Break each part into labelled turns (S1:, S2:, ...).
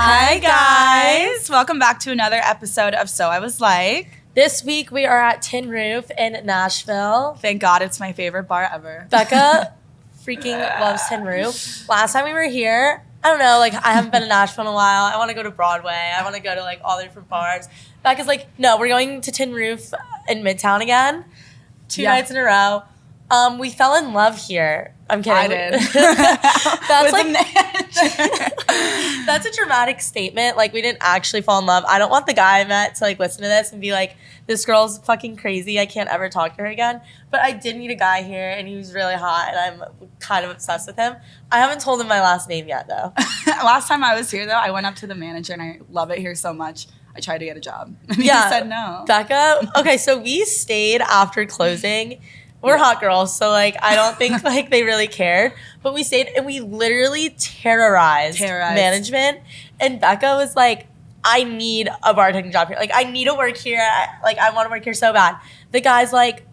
S1: Hi guys! Welcome back to another episode of So I Was Like.
S2: This week we are at Tin Roof in Nashville.
S1: Thank God it's my favorite bar ever.
S2: Becca freaking loves Tin Roof. Last time we were here, I don't know, like I haven't been to Nashville in a while. I want to go to Broadway. I want to go to like all the different bars. Becca's like, no, we're going to Tin Roof in Midtown again. Two nights in a row. We fell in love here. I'm kidding.
S1: I did.
S2: That's like that's a dramatic statement. Like we didn't actually fall in love. I don't want the guy I met to like listen to this and be like, this girl's fucking crazy. I can't ever talk to her again. But I did meet a guy here and he was really hot and I'm kind of obsessed with him. I haven't told him my last name yet though.
S1: Last time I was here though, I went up to the manager and I love it here so much. I tried to get a job. And he said no.
S2: Becca, okay, so we stayed after closing. We're hot girls, so like I don't think like they really cared. But we stayed and we literally terrorized management. And Becca was like, I need a bartending job here. Like I need to work here. I want to work here so bad. The guy's like,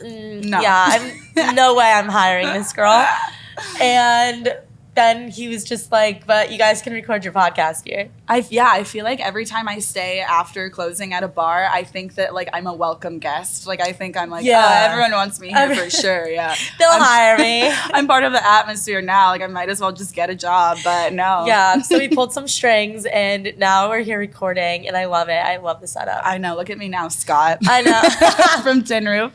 S1: no.
S2: Yeah, no way I'm hiring this girl. And then he was just like, but you guys can record your podcast here.
S1: I feel like every time I stay after closing at a bar, I think that like I'm a welcome guest. Like I think I'm like, everyone wants me here for sure. Yeah,
S2: they'll hire me.
S1: I'm part of the atmosphere now. Like I might as well just get a job, but no.
S2: Yeah, so we pulled some strings and now we're here recording and I love it. I love the setup.
S1: I know. Look at me now, Scott.
S2: I know.
S1: From Tin Roof.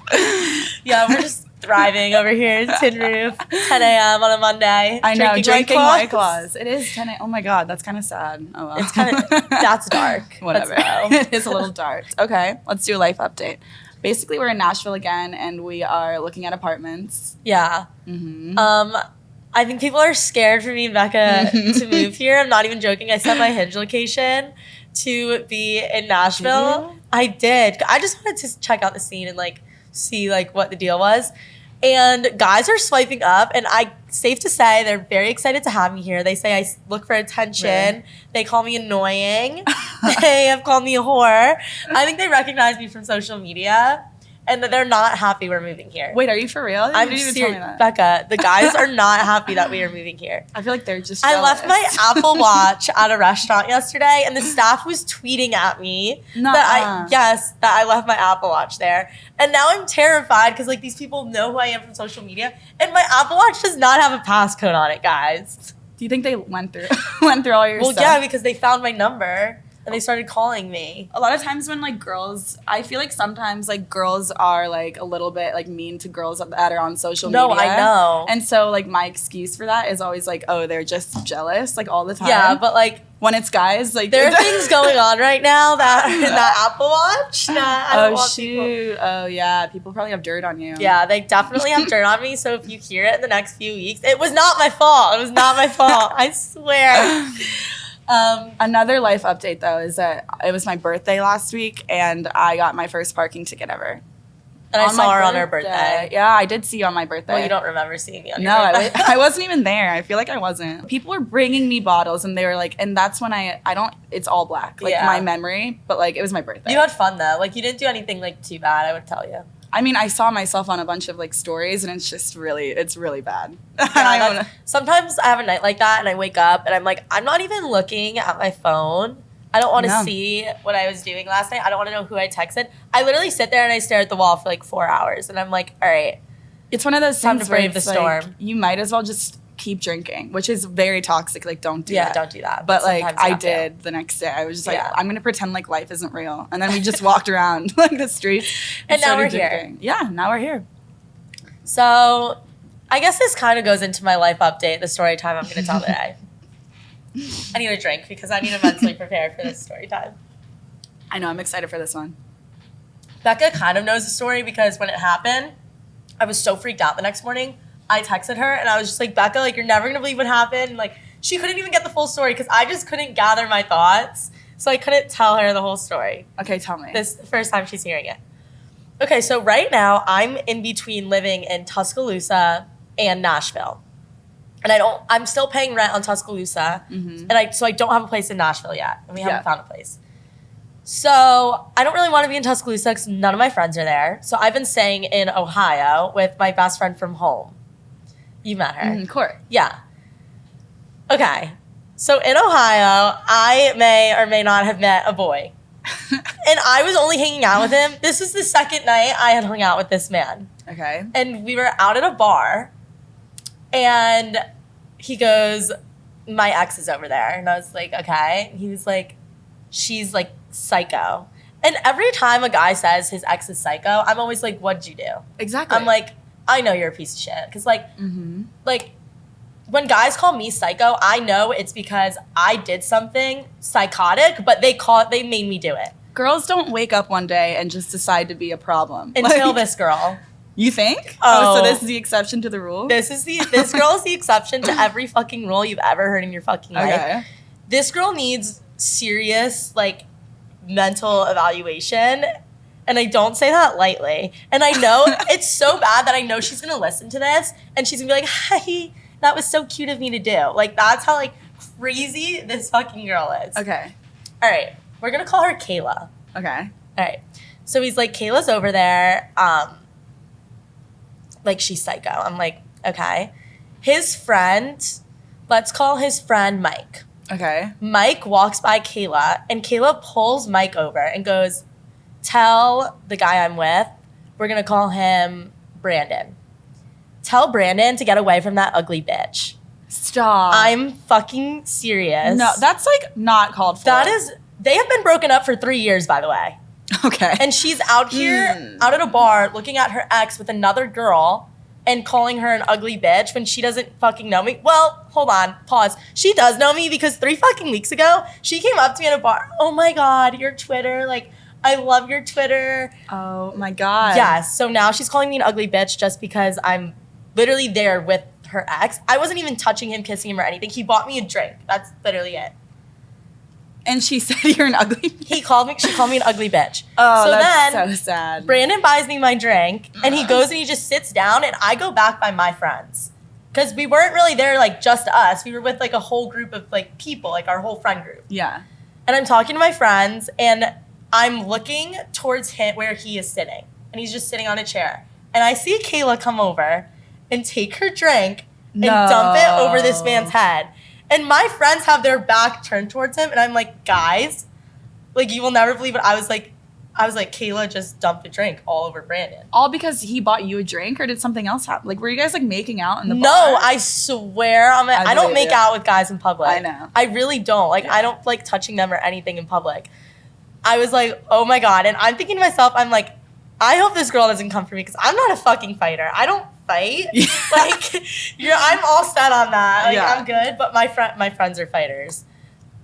S2: Yeah, we're just thriving over here in Tin Roof, 10 a.m. on a Monday.
S1: I know, drinking White Claws. It is 10 a.m. Oh my God, that's kind of sad. Oh well.
S2: It's kind of, that's dark.
S1: Whatever. It is a little dark. Okay, let's do a life update. Basically, we're in Nashville again and we are looking at apartments.
S2: Yeah. Mm-hmm. I think people are scared for me and Becca to move here. I'm not even joking. I set my Hinge location to be in Nashville. I did. I just wanted to check out the scene and like see like what the deal was. And guys are swiping up and safe to say they're very excited to have me here. They say I look for attention. Really? They call me annoying. They have called me a whore. I think they recognize me from social media and that they're not happy we're moving here.
S1: Wait, are you for real?
S2: I'm serious, Becca. The guys are not happy that we are moving here.
S1: I feel like they're just jealous.
S2: I left my Apple Watch at a restaurant yesterday and the staff was tweeting at me that I left my Apple Watch there. And now I'm terrified because like these people know who I am from social media and my Apple Watch does not have a passcode on it, guys.
S1: Do you think they went through all your stuff?
S2: Well, yeah, because they found my number. And they started calling me.
S1: A lot of times when, like, girls... I feel like sometimes, like, girls are, like, a little bit, like, mean to girls that are on social media.
S2: No, I know.
S1: And so, like, my excuse for that is always, like, oh, they're just jealous, like, all the time.
S2: Yeah, but, like...
S1: When it's guys, like...
S2: There are things going on right now that Apple Watch that I don't want people...
S1: Oh, yeah. People probably have dirt on you.
S2: Yeah, they definitely have dirt on me. So if you hear it in the next few weeks... It was not my fault. It was not my fault. I swear.
S1: Another life update, though, is that it was my birthday last week, and I got my first parking ticket ever.
S2: And I saw her on her birthday.
S1: Yeah, I did see you on my birthday.
S2: Well, you don't remember seeing me on your birthday.
S1: No, I wasn't even there. I feel like I wasn't. People were bringing me bottles, and they were like, and that's when I don't, it's all black, like my memory, but like it was my birthday.
S2: You had fun, though. Like, you didn't do anything like too bad, I would tell you.
S1: I mean, I saw myself on a bunch of like stories and it's really bad.
S2: Yeah, sometimes I have a night like that and I wake up and I'm like, I'm not even looking at my phone. I don't want to see what I was doing last night. I don't want to know who I texted. I literally sit there and I stare at the wall for like 4 hours and I'm like, all right.
S1: It's one of those
S2: time
S1: things
S2: to brave the storm.
S1: Like, you might as well just keep drinking, which is very toxic. Like, don't do that.
S2: Yeah, don't do that.
S1: But like, I did the next day. I was just like, I'm going to pretend like life isn't real. And then we just walked around like the streets.
S2: And now we're here.
S1: Yeah, now we're here.
S2: So I guess this kind of goes into my life update, the story time I'm going to tell today. I need a drink because I need to mentally prepare for this story time.
S1: I know, I'm excited for this one.
S2: Becca kind of knows the story because when it happened, I was so freaked out the next morning. I texted her and I was just like, Becca, like, you're never going to believe what happened. Like, she couldn't even get the full story because I just couldn't gather my thoughts. So I couldn't tell her the whole story.
S1: Okay, tell me.
S2: This is the first time she's hearing it. Okay, so right now I'm in between living in Tuscaloosa and Nashville. And I'm still paying rent on Tuscaloosa. Mm-hmm. And so I don't have a place in Nashville yet. And we haven't found a place. So I don't really want to be in Tuscaloosa because none of my friends are there. So I've been staying in Ohio with my best friend from home. You met her.
S1: Court.
S2: Yeah. Okay. So in Ohio, I may or may not have met a boy. And I was only hanging out with him. This was the second night I had hung out with this man.
S1: Okay.
S2: And we were out at a bar. And he goes, my ex is over there. And I was like, okay. And he was like, she's like psycho. And every time a guy says his ex is psycho, I'm always like, what'd you do?
S1: Exactly.
S2: I'm like, I know you're a piece of shit. Because like when guys call me psycho, I know it's because I did something psychotic, but they made me do it.
S1: Girls don't wake up one day and just decide to be a problem.
S2: Until this girl.
S1: You think?
S2: Oh,
S1: so this is the exception to the rule?
S2: This girl is the exception to every fucking rule you've ever heard in your fucking life. This girl needs serious, like, mental evaluation. And I don't say that lightly. And I know it's so bad that I know she's going to listen to this and she's going to be like, hey, that was so cute of me to do. Like, that's how, like, crazy this fucking girl is.
S1: Okay.
S2: All right. We're going to call her Kayla.
S1: Okay.
S2: All right. So he's like, Kayla's over there. Like, she's psycho. I'm like, okay. His friend, let's call his friend Mike.
S1: Okay.
S2: Mike walks by Kayla, and Kayla pulls Mike over and goes, tell the guy I'm with, we're going to call him Brandon. Tell Brandon to get away from that ugly bitch.
S1: Stop.
S2: I'm fucking serious.
S1: No, that's, like, not called for.
S2: They have been broken up for 3 years, by the way.
S1: Okay.
S2: And she's out here, out at a bar, looking at her ex with another girl and calling her an ugly bitch when she doesn't fucking know me. Well, hold on, pause. She does know me because 3 fucking weeks ago, she came up to me at a bar. Oh my God, your Twitter, like, I love your Twitter.
S1: Oh my God.
S2: Yes. So now she's calling me an ugly bitch just because I'm literally there with her ex. I wasn't even touching him, kissing him, or anything. He bought me a drink. That's literally it.
S1: And she said you're an ugly bitch.
S2: She called me an ugly bitch.
S1: Oh,
S2: so
S1: that's
S2: then,
S1: so sad.
S2: Brandon buys me my drink, and he goes and he just sits down, and I go back by my friends. Because we weren't really there, like, just us. We were with, like, a whole group of, like, people, like, our whole friend group.
S1: Yeah.
S2: And I'm talking to my friends, and I'm looking towards him where he is sitting. And he's just sitting on a chair. And I see Kayla come over and take her drink and dump it over this man's head. And my friends have their back turned towards him, and I'm like, guys, like, you will never believe it. I was like, Kayla just dumped a drink all over Brandon.
S1: All because he bought you a drink, or did something else happen? Like, were you guys, like, making out in the bar?
S2: No, I swear I don't make out with guys in public.
S1: I know.
S2: I really don't. Like, I don't like touching them or anything in public. I was like, oh my God. And I'm thinking to myself, I'm like, I hope this girl doesn't come for me because I'm not a fucking fighter. I don't fight. Yeah. Like, I'm all set on that. Like, I'm good. But my friends are fighters.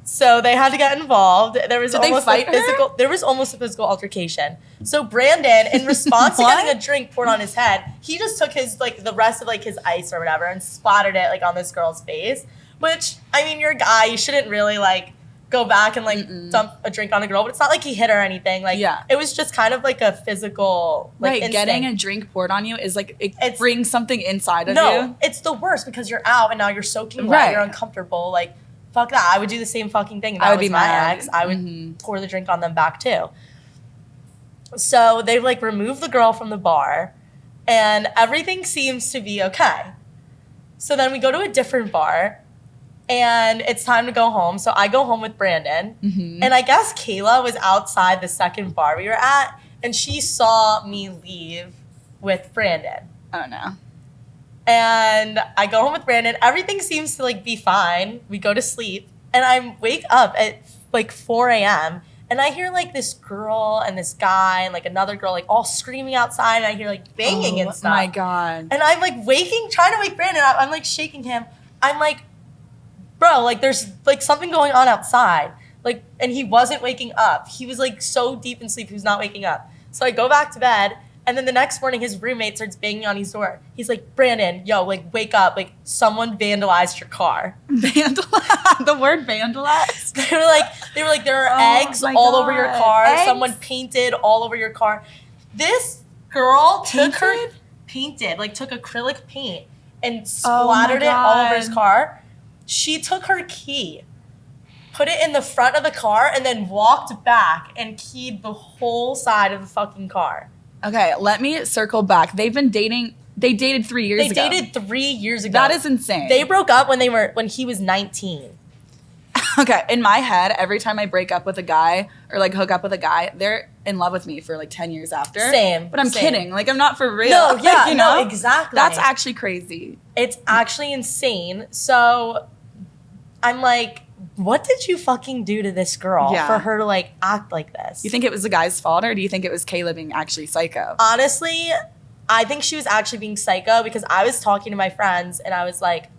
S2: So they had to get involved. There was almost a physical altercation. So Brandon, in response to getting a drink poured on his head, he just took his, like, the rest of, like, his ice or whatever and splattered it, like, on this girl's face. Which, I mean, you're a guy. You shouldn't really, like, go back and, like, dump a drink on a girl. But it's not like he hit her or anything. Like, it was just kind of, like, a physical, like, instinct.
S1: Getting a drink poured on you is, like, it brings something inside of you.
S2: No, it's the worst because you're out and now you're soaking wet. You're uncomfortable. Like, fuck that. I would do the same fucking thing. If I would be my ex. I would pour the drink on them back too. So they, like, remove the girl from the bar and everything seems to be okay. So then we go to a different bar and it's time to go home. So I go home with Brandon. And I guess Kayla was outside the second bar we were at and she saw me leave with Brandon.
S1: Oh no.
S2: And I go home with Brandon. Everything seems to, like, be fine. We go to sleep. And I wake up at, like, 4 a.m. And I hear, like, this girl and this guy and, like, another girl, like, all screaming outside. And I hear, like, banging and stuff. Oh,
S1: my God.
S2: And I'm, like, trying to wake Brandon up. I'm, like, shaking him. I'm, like, bro, like, there's, like, something going on outside. Like, and he wasn't waking up. He was, like, so deep in sleep, he was not waking up. So I go back to bed. And then the next morning, his roommate starts banging on his door. He's like, Brandon, yo, like, wake up. Like, someone vandalized your car.
S1: Vandalized? The word vandalized?
S2: They were like, there are eggs all over your car. Eggs? Someone painted all over your car. This girl took acrylic paint and splattered it all over his car. She took her key, put it in the front of the car, and then walked back and keyed the whole side of the fucking car.
S1: Okay, let me circle back. They've been dating. They dated 3 years ago.
S2: They dated 3 years ago.
S1: That is insane.
S2: They broke up when he was 19.
S1: Okay, in my head, every time I break up with a guy or like hook up with a guy, they're in love with me for like 10 years after.
S2: Same.
S1: But I'm kidding. Like, I'm not for real.
S2: No, yeah,
S1: like, you know?
S2: no, exactly.
S1: That's actually crazy.
S2: It's actually insane. So I'm like, what did you fucking do to this girl for her to like act like this?
S1: You think it was the guy's fault, or do you think it was Kayla being actually psycho?
S2: Honestly, I think she was actually being psycho, because I was talking to my friends and I was like,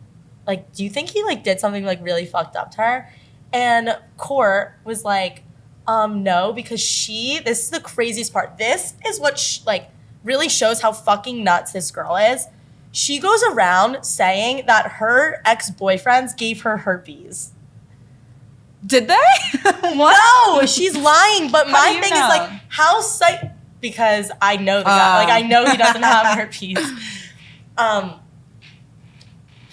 S2: do you think he like did something like really fucked up to her? And Court was like, no, because this is the craziest part. This is what like really shows how fucking nuts this girl is. She goes around saying that her ex-boyfriends gave her herpes.
S1: Did they? What?
S2: No, she's lying. But my thing is like, how because I know the guy. Like, I know he doesn't have herpes.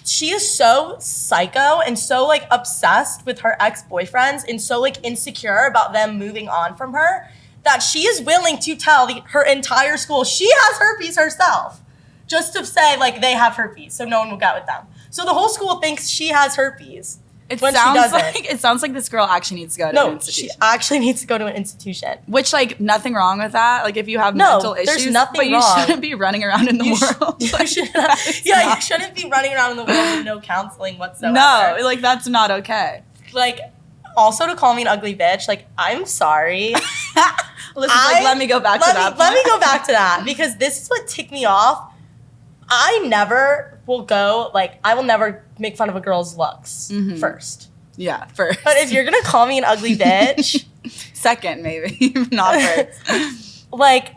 S2: She is so psycho and so like obsessed with her ex-boyfriends and so like insecure about them moving on from her that she is willing to tell her entire school she has herpes herself, just to say like they have herpes so no one will get with them. So the whole school thinks she has herpes. It sounds
S1: like this girl actually needs to go to an institution.
S2: She actually needs to go to an institution.
S1: Which, like, nothing wrong with that. Like, if you have mental issues,
S2: there's nothing
S1: but you
S2: wrong.
S1: shouldn't be running around in the world.
S2: You shouldn't be running around in the world with no counseling whatsoever.
S1: No, like, that's not okay.
S2: Like, also to call me an ugly bitch, like, I'm sorry.
S1: Let me go back to that.
S2: Let me go back to that, because this is what ticked me off. I will never make fun of a girl's looks first.
S1: Yeah, first.
S2: But if you're going to call me an ugly bitch.
S1: Second, maybe. Not first.
S2: Like,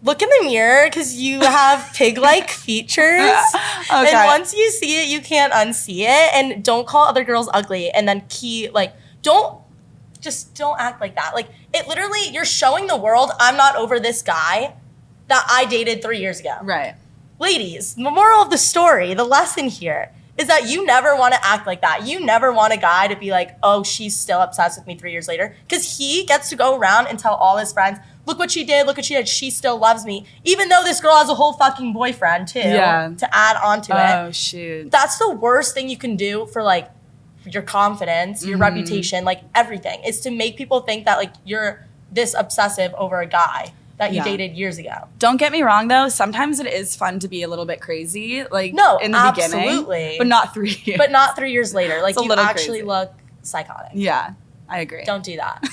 S2: look in the mirror, because you have pig-like features. Okay. And once you see it, you can't unsee it. And don't call other girls ugly. And then don't act like that. Like, it literally, you're showing the world, I'm not over this guy that I dated 3 years ago.
S1: Right.
S2: Ladies, the moral of the story, the lesson here is that you never want to act like that. You never want a guy to be like, oh, she's still obsessed with me 3 years later. Because he gets to go around and tell all his friends, look what she did, she still loves me. Even though this girl has a whole fucking boyfriend too, to add on to it.
S1: Oh, shoot.
S2: That's the worst thing you can do for like your confidence, your reputation, like everything, is to make people think that like you're this obsessive over a guy that you dated years ago.
S1: Don't get me wrong, though. Sometimes it is fun to be a little bit crazy, like in the beginning. But not 3 years.
S2: But not 3 years later. Like, you actually
S1: crazy.
S2: look psychotic.
S1: Yeah, I agree.
S2: Don't do that.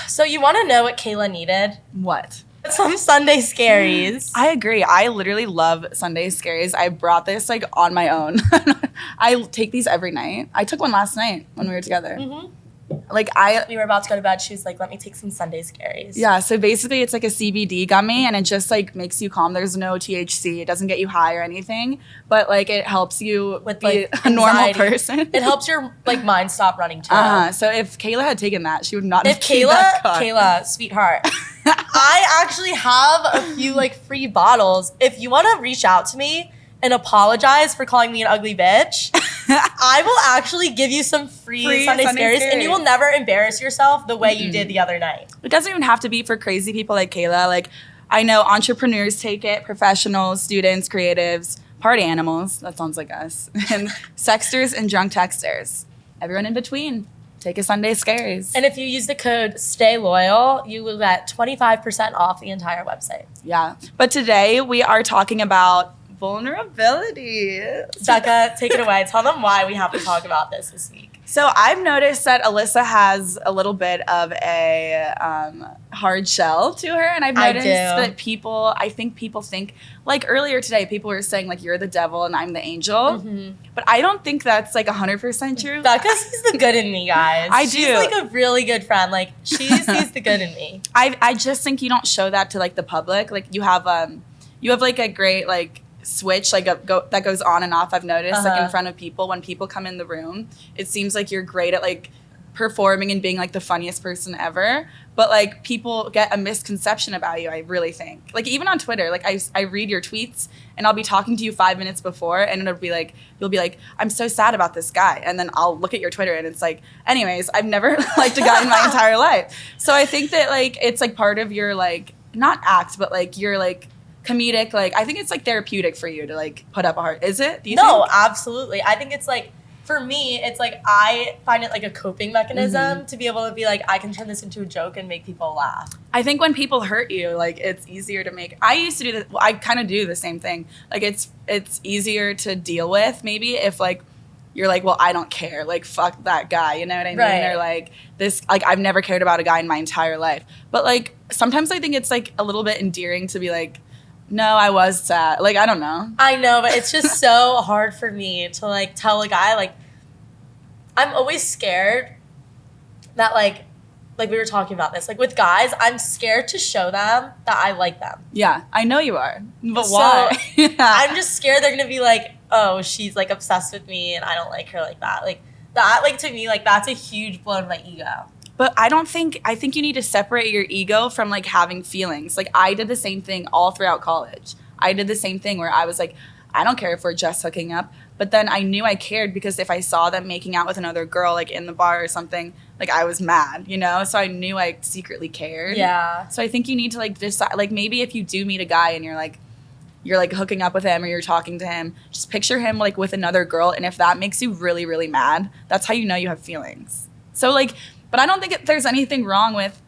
S2: So you want to know what Kayla needed?
S1: What?
S2: Some Sunday scaries.
S1: I agree. I literally love Sunday scaries. I brought this like on my own. I take these every night. I took one last night when we were together.
S2: Mm-hmm.
S1: We
S2: were about to go to bed. She was like, let me take some Sunday scaries.
S1: Yeah, so basically it's like a CBD gummy, and it just like makes you calm. There's no THC. It doesn't get you high or anything, but like it helps you
S2: with
S1: be
S2: like
S1: a normal person.
S2: It helps your like mind stop running too.
S1: So if Kayla had taken that, she would not have taken that cut.
S2: Kayla, sweetheart, I actually have a few like free bottles. If you want to reach out to me and apologize for calling me an ugly bitch, I will actually give you some free Sunday scaries, and you will never embarrass yourself the way you did the other night.
S1: It doesn't even have to be for crazy people like Kayla. Like, I know entrepreneurs take it, professionals, students, creatives, party animals, that sounds like us, and sexters and drunk texters. Everyone in between. Take a Sunday scaries.
S2: And if you use the code STAYLOYAL, you will get 25% off the entire website.
S1: Yeah. But today we are talking about vulnerability.
S2: Becca, take it away. Tell them why we have to talk about this week.
S1: So I've noticed that Alyssa has a little bit of a hard shell to her. And I've noticed that I think people think, like earlier today, people were saying like, you're the devil and I'm the angel. Mm-hmm. But I don't think that's like 100% true.
S2: Becca sees the good in me, guys.
S1: She's
S2: like a really good friend. Like, she sees the good in me.
S1: I just think you don't show that to like the public. Like you have like a great like switch like that goes on and off. I've noticed like in front of people, when people come in the room, it seems like you're great at like performing and being like the funniest person ever, but like people get a misconception about you. I really think, like, even on Twitter, like I read your tweets and I'll be talking to you 5 minutes before and it'll be like, you'll be like, I'm so sad about this guy, and then I'll look at your Twitter and it's like, anyways, I've never liked a guy in my entire life. So I think that like it's like part of your like not act, but like your like comedic, like I think it's like therapeutic for you to like put up a heart. Is it? Do you think?
S2: Absolutely. I think it's like for me, it's like I find it like a coping mechanism to be able to be like, I can turn this into a joke and make people laugh.
S1: I think when people hurt you, like it's easier to make. I used to do this. Well, I kind of do the same thing. Like it's easier to deal with maybe if like you're like, well, I don't care. Like fuck that guy. You know what I mean?
S2: Right.
S1: Or like this. Like I've never cared about a guy in my entire life. But like sometimes I think it's like a little bit endearing to be like, no, I was sad. Like, I don't know.
S2: I know, but it's just so hard for me to, like, tell a guy, like, I'm always scared that, like we were talking about this. Like, with guys, I'm scared to show them that I like them.
S1: Yeah, I know you are. But why?
S2: I'm just scared they're going to be like, oh, she's, like, obsessed with me and I don't like her like that. Like, that, like, to me, like, that's a huge blow to my ego.
S1: But I think you need to separate your ego from like having feelings. Like I did the same thing all throughout college. I did the same thing where I was like, I don't care if we're just hooking up. But then I knew I cared because if I saw them making out with another girl like in the bar or something, like I was mad, you know? So I knew I secretly cared.
S2: Yeah.
S1: So I think you need to like decide, like maybe if you do meet a guy and you're like hooking up with him or you're talking to him, just picture him like with another girl. And if that makes you really, really mad, that's how you know you have feelings. So like, but I don't think there's anything wrong with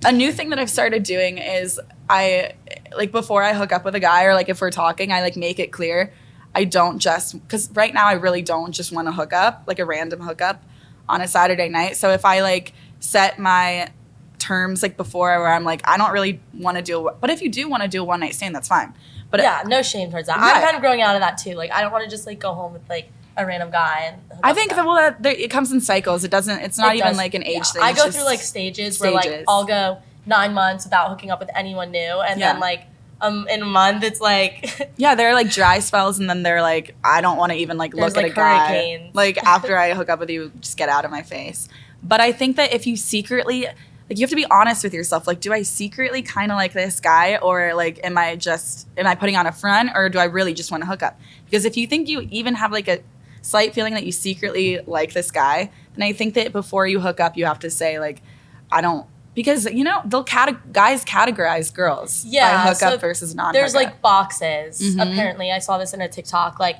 S1: a new thing that I've started doing is I like before I hook up with a guy or like if we're talking, I like make it clear I don't just because right now I really don't just want to hook up like a random hookup on a Saturday night. So if I like set my terms like before where I'm like I don't really want to do but if you do want to do a one night stand, that's fine. But
S2: yeah, no shame towards that. Right. I'm kind of growing out of that too. Like I don't want to just like go home with like a random guy and
S1: I think that it comes in cycles. It's not even like an age thing.
S2: I go through like stages where like I'll go 9 months without hooking up with anyone new and then like in a month it's like
S1: yeah, there are like dry spells and then they're like I don't want to even like look at a guy like after I hook up with you, just get out of my face. But I think that if you secretly like you have to be honest with yourself, like do I secretly kind of like this guy or like am I putting on a front or do I really just want to hook up? Because if you think you even have like a slight feeling that you secretly like this guy, then I think that before you hook up, you have to say like, I don't, because you know guys categorize girls by hookup versus non-hookup.
S2: There's like boxes. Apparently, I saw this in a TikTok. Like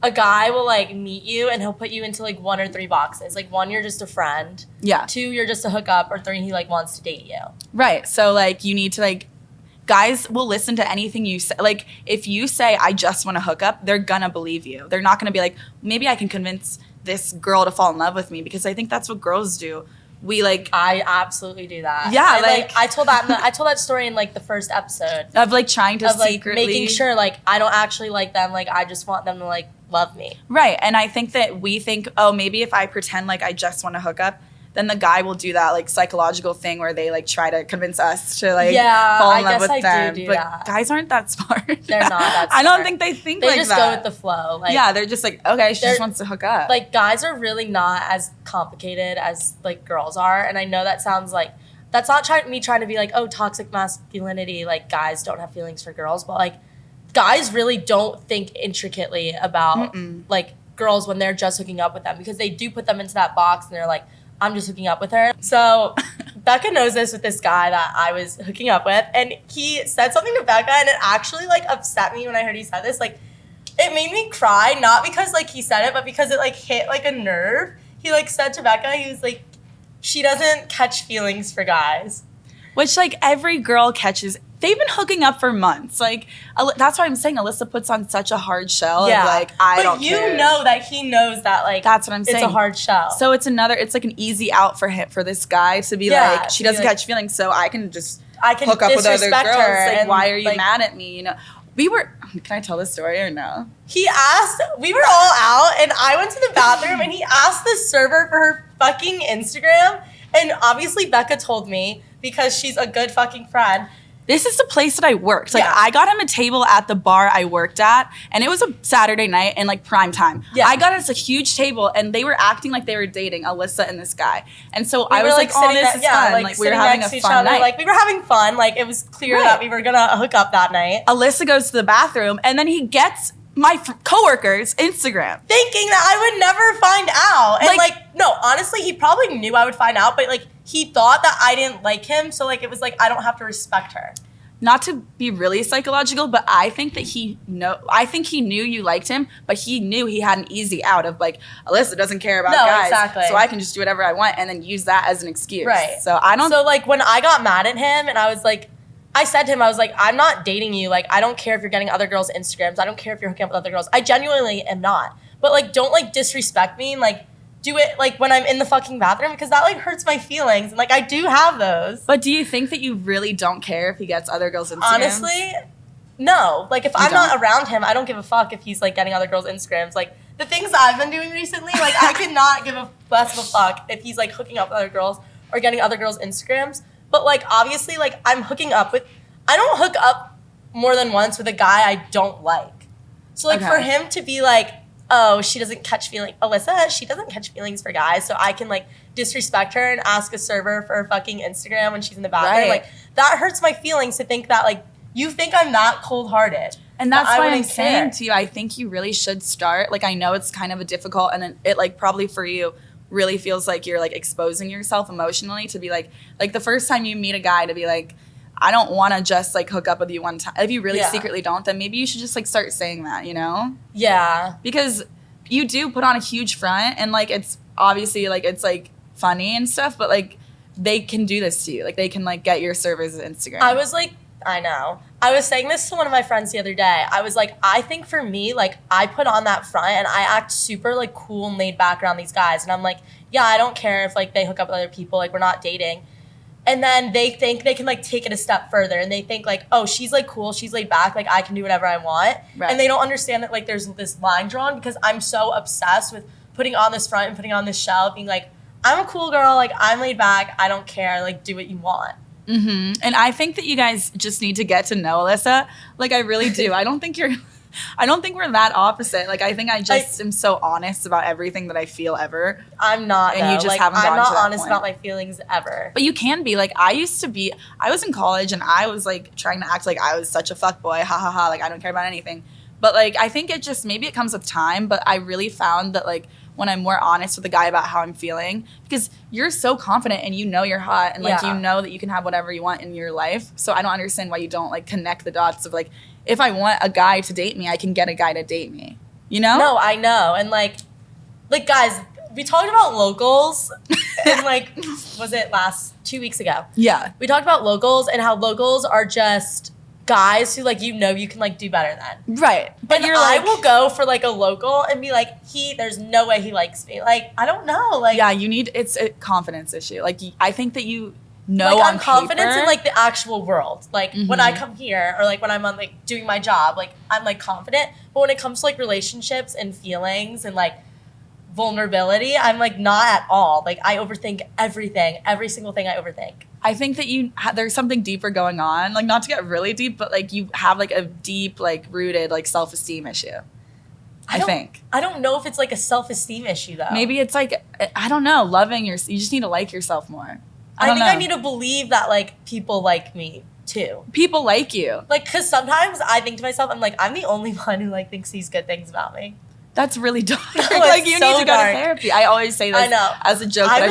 S2: a guy will like meet you and he'll put you into like 1 or 3 boxes. Like 1, you're just a friend. Yeah. 2, you're just a hookup, or 3, he like wants to date you.
S1: Right. So like you need to like. Guys will listen to anything you say. Like, if you say, I just want to hook up, they're going to believe you. They're not going to be like, maybe I can convince this girl to fall in love with me because I think that's what girls do. We like...
S2: I absolutely do that.
S1: Yeah,
S2: I told that story in like the first episode.
S1: Of like trying to secretly...
S2: Like, making sure like I don't actually like them. Like, I just want them to like love me.
S1: Right. And I think that we think, oh, maybe if I pretend like I just want to hook up, then the guy will do that like psychological thing where they like try to convince us to like fall in love with them.
S2: Do
S1: but
S2: that.
S1: Guys aren't that smart.
S2: They're not that smart.
S1: I don't think they think like that.
S2: They just go with the flow. Like,
S1: yeah, they're just like, okay, she just wants to hook up.
S2: Like guys are really not as complicated as like girls are. And I know that sounds like, that's not me trying to be like, oh, toxic masculinity, like guys don't have feelings for girls. But like guys really don't think intricately about like girls when they're just hooking up with them because they do put them into that box and they're like, I'm just hooking up with her. So Becca knows this with this guy that I was hooking up with. And he said something to Becca and it actually like upset me when I heard he said this. Like it made me cry, not because like he said it, but because it like hit like a nerve. He like said to Becca, he was like, she doesn't catch feelings for guys.
S1: Which like every girl catches. They've been hooking up for months. Like that's why I'm saying Alyssa puts on such a hard shell. Yeah. Of, like I don't care.
S2: But you know that he knows that like
S1: that's what I'm saying.
S2: It's a hard shell.
S1: So it's like an easy out for him, for this guy to be like she doesn't catch feelings, so I can hook up with other girls. Like why are you like, mad at me? You know, can I tell this story or no?
S2: He asked. We were all out, and I went to the bathroom, and he asked the server for her fucking Instagram, and obviously Becca told me because she's a good fucking friend.
S1: This is the place that I worked. Like, I got him a table at the bar I worked at, and it was a Saturday night and, like, prime time. Yeah. I got us a huge table, and they were acting like they were dating Alyssa and this guy. And so I was like, oh, this is fun. Like, we were having a fun night.
S2: Like, we were having fun. Like, it was clear that we were going to hook up that night.
S1: Alyssa goes to the bathroom, and then he gets my coworker's Instagram.
S2: Thinking that I would never find out. And, like, no, honestly, he probably knew I would find out, but, like, he thought that I didn't like him, so, like, it was like, I don't have to respect her.
S1: not to be really psychological, but I think that he knew you liked him, but he knew he had an easy out of like, Alyssa doesn't care about guys,
S2: exactly.
S1: so I can just do whatever I want and then use that as an excuse.
S2: Right.
S1: So I don't.
S2: So like when I got mad at him and I was like, I said to him, I was like, I'm not dating you. Like, I don't care if you're getting other girls' Instagrams. I don't care if you're hooking up with other girls. I genuinely am not. But like, don't like disrespect me and like do it like when I'm in the fucking bathroom, because that like hurts my feelings. And like, I do have those.
S1: But do you think that you really don't care if he gets other girls' Instagrams?
S2: Honestly, no. Like, if I'm not around him, I don't give a fuck if he's like getting other girls' Instagrams. Like, the things I've been doing recently, like, I could not give a less of a fuck if he's like hooking up with other girls or getting other girls' Instagrams. But like, obviously, like, I don't hook up more than once with a guy I don't like. So like, for him to be like, oh, she doesn't catch Alyssa, she doesn't catch feelings for guys, so I can like disrespect her and ask a server for her fucking Instagram when she's in the bathroom.
S1: Right.
S2: Like, that hurts my feelings to think that like you think I'm that cold-hearted.
S1: And that's why I'm saying to you, I think you really should start. Like, I know it's kind of a difficult, and it like probably for you really feels like you're like exposing yourself emotionally to be like the first time you meet a guy to be like, I don't want to just like hook up with you one time. If you really secretly don't, then maybe you should just like start saying that, you know?
S2: Yeah.
S1: Because you do put on a huge front, and like it's obviously like it's like funny and stuff, but like they can do this to you. Like they can like get your server's Instagram.
S2: I know. I was saying this to one of my friends the other day. I was like, I think for me, like, I put on that front and I act super like cool and laid back around these guys. And I'm like, yeah, I don't care if like they hook up with other people. Like, we're not dating. And then they think they can like take it a step further, and they think like, oh, she's like cool, she's laid back, like I can do whatever I want. Right. And they don't understand that like there's this line drawn, because I'm so obsessed with putting on this front and putting on this shell, being like, I'm a cool girl, like I'm laid back, I don't care, like do what you want.
S1: Mm-hmm. And I think that you guys just need to get to know Alyssa. Like, I really do. I don't think we're that opposite. Like, I think I just am so honest about everything that I feel ever.
S2: I'm not,
S1: and you just
S2: like,
S1: haven't
S2: I'm
S1: gotten to
S2: not
S1: that
S2: honest
S1: point.
S2: about my feelings ever.
S1: But you can be. Like, I was in college and I was like trying to act like I was such a fuckboy. Ha ha ha. Like, I don't care about anything. But like, I think maybe it comes with time, but I really found that like when I'm more honest with a guy about how I'm feeling, because you're so confident and you know you're hot and like you know that you can have whatever you want in your life. So I don't understand why you don't like connect the dots of like, if I want a guy to date me, I can get a guy to date me. You know?
S2: No, I know. And like guys, we talked about locals and like, was it 2 weeks ago?
S1: Yeah.
S2: We talked about locals and how locals are just guys who like, you know, you can like do better than.
S1: Right. But
S2: and I will go for like a local and be like, there's no way he likes me. Like, I don't know. Like,
S1: yeah, it's a confidence issue. Like, I think that you know,
S2: like,
S1: on
S2: I'm confident
S1: paper,
S2: in like the actual world. Like when I come here or like when I'm on like doing my job, like I'm like confident. But when it comes to like relationships and feelings and like vulnerability, I'm like not at all. Like, I overthink everything, every single thing I overthink.
S1: I think that there's something deeper going on. Like, not to get really deep, but like you have like a deep, like rooted, like self-esteem issue. I think.
S2: I don't know if it's like a self-esteem issue though.
S1: Maybe it's like, I don't know, you just need to like yourself more. I think
S2: I need to believe that like people like me too.
S1: People like you.
S2: Like, cause sometimes I think to myself, I'm like, I'm the only one who like thinks these good things about me.
S1: That's really dark.
S2: No,
S1: like, you
S2: so
S1: need to go
S2: dark.
S1: to therapy. I always say this as a joke.
S2: I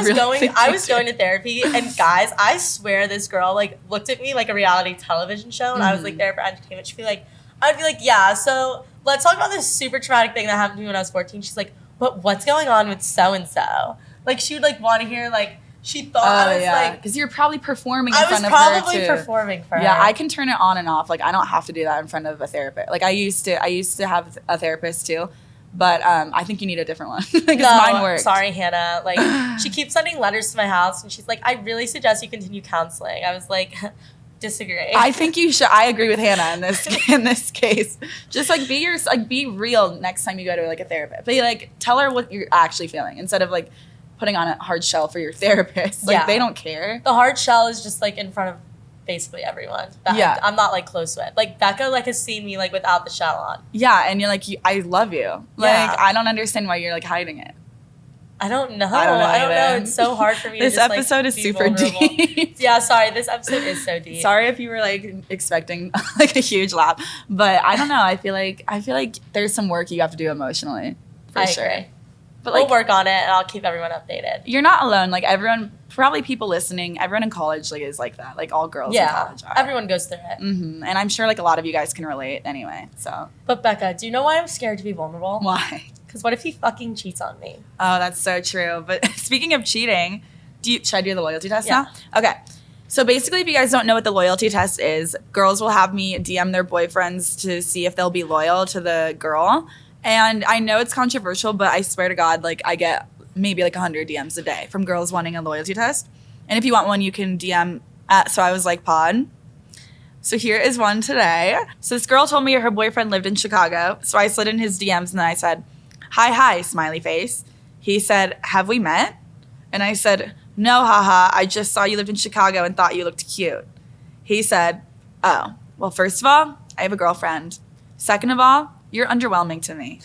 S2: was going to therapy, and guys, I swear this girl like looked at me like a reality television show, and I was like there for entertainment. I'd be like, yeah, so let's talk about this super traumatic thing that happened to me when I was 14. She's like, but what's going on with so-and-so? Like, she would like want to hear like, she thought I was like,
S1: because you're probably performing in front of her too.
S2: I was probably performing for her.
S1: Yeah, I can turn it on and off. Like, I don't have to do that in front of a therapist. Like, I used to have a therapist too. But I think you need a different one. Because mine worked.
S2: Sorry, Hannah. Like, she keeps sending letters to my house, and she's like, I really suggest you continue counseling. I was like, disagree.
S1: I think you should. I agree with Hannah in this case. Just like be real next time you go to like a therapist. But like, tell her what you're actually feeling instead of like putting on a hard shell for your therapist. Like, they don't care.
S2: The hard shell is just like in front of basically everyone that I'm not like close with. Like, Becca like has seen me like without the shell on.
S1: Yeah, and you're like, I love you. Like, I don't understand why you're like hiding it.
S2: I don't know. I don't know. It's so hard for me to
S1: this
S2: just,
S1: episode is super
S2: vulnerable.
S1: deep.
S2: Yeah, sorry. This episode is so deep.
S1: Sorry if you were like expecting like a huge laugh, but I don't know. I feel like there's some work you have to do emotionally. For sure.
S2: Agree.
S1: But
S2: we'll
S1: like,
S2: work on it, and I'll keep everyone updated.
S1: You're not alone. Like everyone, probably people listening, everyone in college like is like that. Like all girls in college are.
S2: Everyone goes through it.
S1: And I'm sure like a lot of you guys can relate anyway. So.
S2: But Becca, do you know why I'm scared to be vulnerable?
S1: Why?
S2: Because what if he fucking cheats on me?
S1: Oh, that's so true. But speaking of cheating, should I do the loyalty test
S2: Yeah.
S1: now? Okay. So basically, if you guys don't know what the loyalty test is, girls will have me DM their boyfriends to see if they'll be loyal to the girl. And I know it's controversial, but I swear to God, like I get maybe like 100 DMs a day from girls wanting a loyalty test. And if you want one, you can DM at So I Was Like Pod. So here is one today. So this girl told me her boyfriend lived in Chicago. So I slid in his DMs and then I said, hi, smiley face. He said, have we met? And I said, no, haha, I just saw you lived in Chicago and thought you looked cute. He said, oh, well, first of all, I have a girlfriend. Second of all, you're underwhelming to me.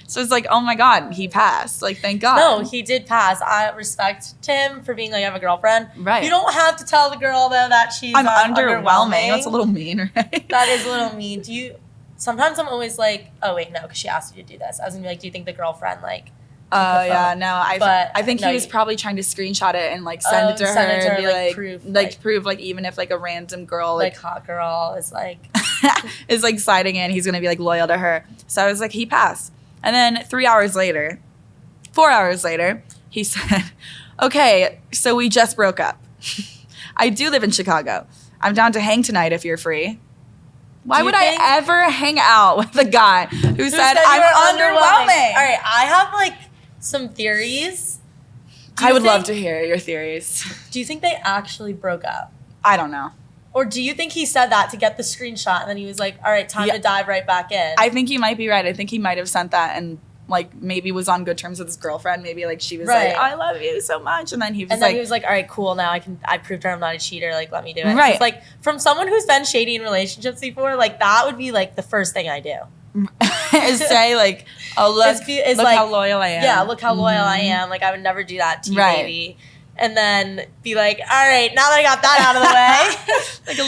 S1: So it's like, oh my God, he passed. Like, thank God.
S2: No, he did pass. I respect Tim for being like, I have a girlfriend.
S1: Right.
S2: You don't have to tell the girl, though, that she's
S1: I'm
S2: underwhelming.
S1: That's a little mean, right?
S2: That is a little mean. Sometimes I'm always like, oh, wait, no, because she asked you to do this. I was going to be like, do you think the girlfriend, like,
S1: Oh yeah, no. I think
S2: no,
S1: he was probably trying to screenshot it and like send it to her and be like prove like even if like a random girl
S2: like hot girl is like
S1: is like sliding in, he's gonna be like loyal to her. So I was like, he passed. And then 4 hours later, he said, okay, so we just broke up. I do live in Chicago. I'm down to hang tonight if you're free. Why would I ever hang out with a guy who said I'm underwhelming?
S2: All right, I have like some theories.
S1: I would love to hear your theories.
S2: Do you think they actually broke up?
S1: I don't know.
S2: Or do you think he said that to get the screenshot and then he was like, all right, time to dive right back in?
S1: I think you might be right. I think he might have sent that and like maybe was on good terms with his girlfriend. Maybe like she was like, I love you so much. And then he was
S2: like, all right, cool. Now I proved her I'm not a cheater. Like, let me do it.
S1: Right.
S2: Like from someone who's been shady in relationships before, like that would be like the first thing I do.
S1: Is say like, oh, look like, how loyal I am.
S2: Yeah, look how loyal I am. Like I would never do that to you, baby. And then be like, all right, now that I got that out of the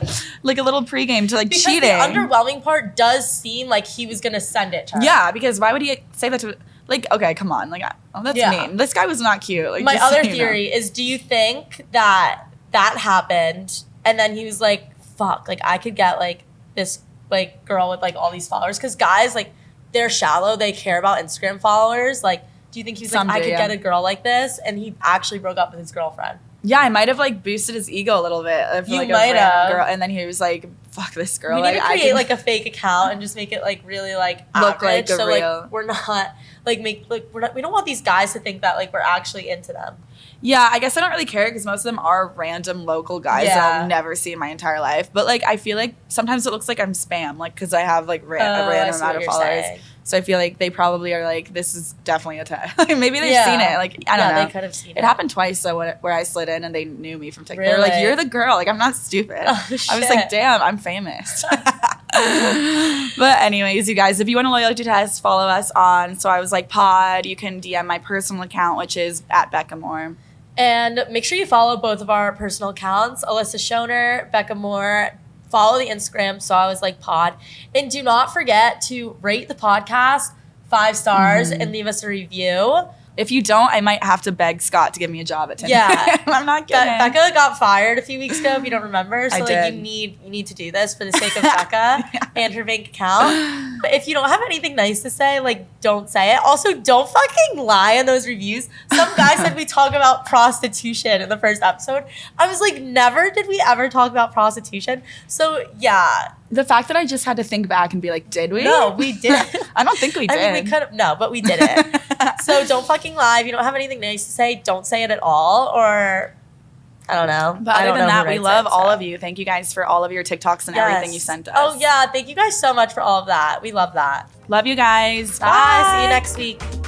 S2: way. like a little pregame to like cheating. Because the underwhelming part does seem like he was going to send it to her.
S1: Yeah, because why would he say that to, like, okay, come on. Like, oh, that's mean. This guy was not cute. Like,
S2: my other theory is, do you think that happened and then he was like, fuck, like I could get like this like girl with like all these followers? Because guys, like, they're shallow. They care about Instagram followers. Like, do you think he was like, I could get a girl like this? And he actually broke up with his girlfriend. Yeah,
S1: I might have like boosted his ego a little bit.
S2: You might have.
S1: Girl, and then he was like, fuck this girl.
S2: We need to create like a fake account and just make it like really like look
S1: like a
S2: so
S1: real.
S2: Like we're not like we don't want these guys to think that like we're actually into them.
S1: Yeah, I guess I don't really care because most of them are random local guys that I'll never see in my entire life. But like I feel like sometimes it looks like I'm spam, like because I have like a random amount of followers. Saying. So I feel like they probably are like, this is definitely a test. Like maybe they've seen it. Like I don't know.
S2: They could have seen it.
S1: It happened twice though where I slid in and they knew me from TikTok.
S2: Really?
S1: They were like, you're the girl. Like I'm not stupid.
S2: Oh, shit.
S1: I was like, damn, I'm famous. But anyways, you guys, if you want a loyalty test, follow us on So I Was Like Pod. You can DM my personal account, which is at Becca Moore.
S2: And make sure you follow both of our personal accounts, Alyssa Schoner, Becca Moore. Follow the Instagram, So I Was Like Pod. And do not forget to rate the podcast 5 stars and leave us a review.
S1: If you don't, I might have to beg Scott to give me a job at Tinder.
S2: Yeah.
S1: I'm not kidding.
S2: Becca got fired a few weeks ago, if you don't remember. So
S1: I
S2: like
S1: did.
S2: you need to do this for the sake of Becca and her bank account. But if you don't have anything nice to say, like don't say it. Also, don't fucking lie in those reviews. Some guy said we talk about prostitution in the first episode. I was like, never did we ever talk about prostitution. So yeah.
S1: The fact that I just had to think back and be like, did we?
S2: No, we didn't.
S1: I don't think we did.
S2: I mean, we could have. No, but we didn't. So don't fucking lie. If you don't have anything nice to say, don't say it at all. Or, I don't know.
S1: But other than that, we love all of you. Thank you guys for all of your TikToks and everything you sent us.
S2: Oh, yeah. Thank you guys so much for all of that. We love that.
S1: Love you guys.
S2: Bye. See you next week.